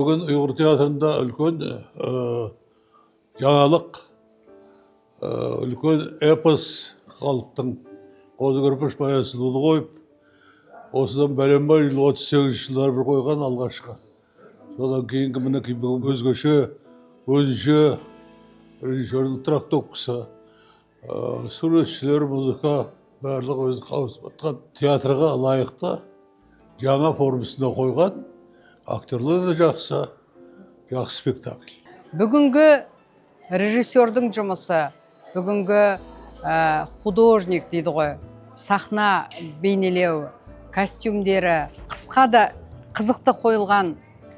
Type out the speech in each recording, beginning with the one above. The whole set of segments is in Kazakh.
бүгін ұйғыр театрында үлкен жаңалық, үлкен эпос халықтың қозы көрпеш баян сұлуды қойып, осыдан бәленбай жыл 38 жылдар бір қойған алғашқы. Содан кейінгі мінекей бүгін өзгеше, өзінше режиссердің трактовкасы, суретшілер, музыка, барлығы өзі қауысып атқан театрға лайықты жаңа формасында қойған, актерлер де жақсы спектакль. Бүгінгі режиссердің жұмысы, бүгінгі художник дейді ғой, сахна бейнелеу, костюмдері, қысқа да қызықты қойылған,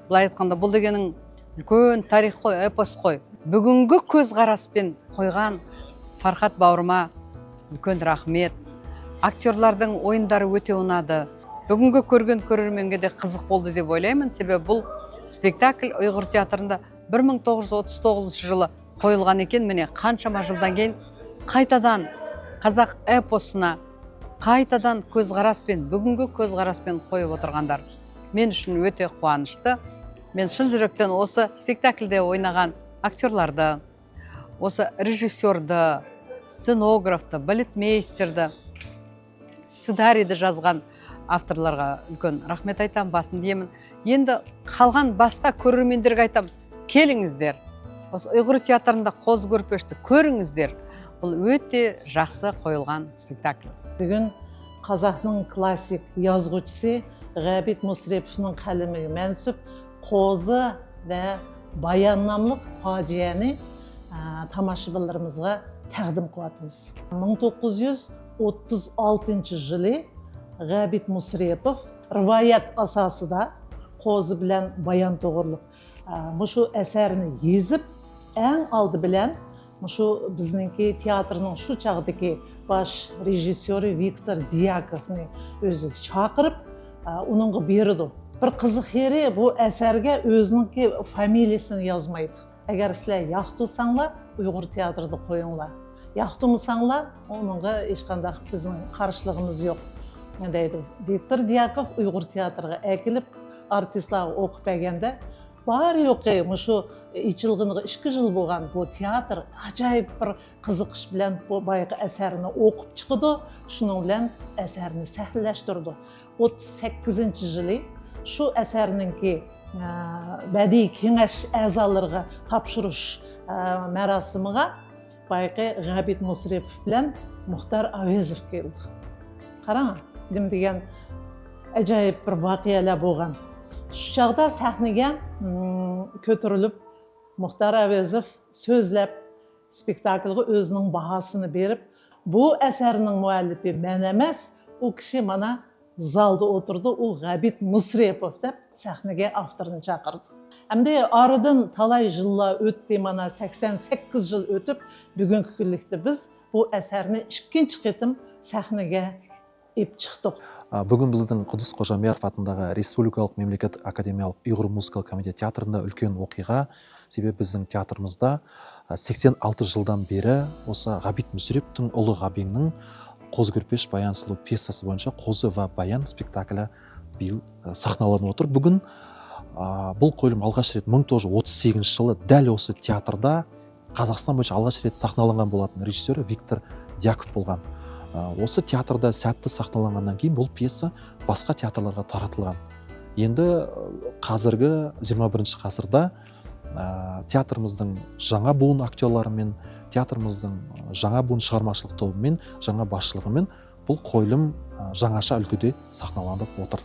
былай айтқанда бұл дегенің үлкен тарих қой, эпос қой. Бүгінгі көзқараспен қойған Фархат бауырыма үлкен рахмет. Актерлардың ойындары өте ұнады. Бүгінгі көрген көрерменге де қызық болды деп ойлаймын, себебі бұл спектакль ұйғыр театрында 1939 жылы қойылған екен. Міне қаншама жылдан кейін қайтадан қазақ эпосына қайтадан көзқараспен, бүгінгі көзқараспен қойып отырғандар мен үшін өте қуанышты. Мен шын жүректен осы спектакльде ойнаған актерларды, осы режиссерді, сценографты, балетмейстерді, сценарийді жазған авторларға үлкен рахмет айтам, басын деймін. Енді қалған басқа көрермендерге айтам, келіңіздер. Осы ұйғыр театрында қозы көрпешті көріңіздер. Бұл өте жақсы қойылған спектакль. Бүгін қазақтың классик yazғычысы Ғабит Мүсіреповның қаламына мәнсіп қозы вә баян намлық фажиәні тамашашыларымызға тәқдім қылатымыз. 1936 жылы Ғабит Мүсірепов риваят асасында қозы білән баян тоғырлық мұшу әсәріні езіп, әң алды білән мұшу бізніңкі театрның шу чағдыки баш режиссері Виктор Дьяковны өзі шақырып, оныңғы берді. Bir қызық ері бұл әсәрге өзінің фамилиясын yazmaydı. Әгер сілер яқтусаңла, ұйғыр театрды қойыңла. Яқтумысаңла, оныңға ешқандай біздің қаршылығымыз жоқ. Виктор Дьяков ұйғыр театрға әкеліп, артистларға оқып әгенде, бар yoqы, мұшу 2 жыл болған бұл театр ажайып бір қызықыш білән байғы әсәріні оқып чықыды, шының білән әсәріні сәхіләштірді. 38 жылы шу әсәрініңкі бәдей кеңеш әзаларға тапшырыш мәрасымыға байқы Ғабит Мүсірепов білән Мұхтар Әуезов келді. Қараңа, деген әжайып бір вақиялар болған. Шу шағда сәхнеге көтеріліп, Мұхтар Әуезов сөзләп, спектакльға өзінің бағасыны беріп, бұл әсәрінің муәллифі мен емес, ол кіші мана залда отырды, ол Ғабит Мүсірепов деп сәхнеге авторын шақырды. Әмде арыдан талай жылла өтті, мана 88 жыл өтіп, бүгінгі күнлікте біз бұл әсәріні 2-ші қетім сәхнеге еп шықтық. Бүгін біздің Құдыс Қожамияров атындағы Республикалық мемлекет академиялық ұйғыр музыкалық комедия театрында үлкен оқиға. Себебі біздің театрымызда 86 жылдан бері осы Ғабит Мүсіреповтің ұлы Ғабеңнің Қозы көрпеш баян сұлу пьесасы бойынша Қозы ва баян спектаклі биыл сахналанып отыр. Бүгін бұл қойылым алғаш рет 1938 жылы дәл осы театрда Қазақстан бойынша алғаш рет сахналанған болатын режиссері Виктор Дьяков болған. Осы театрда сәтті сахналанғаннан кейін бұл пьеса басқа театрларға таратылған. Енді қазіргі 21 ғасырда театрымыздың жаңа буын актерларымен, театрымыздың жаңа буын шығармашылық тобымен, жаңа басшылығымен бұл қойылым жаңаша үлгіде сахналанып отыр.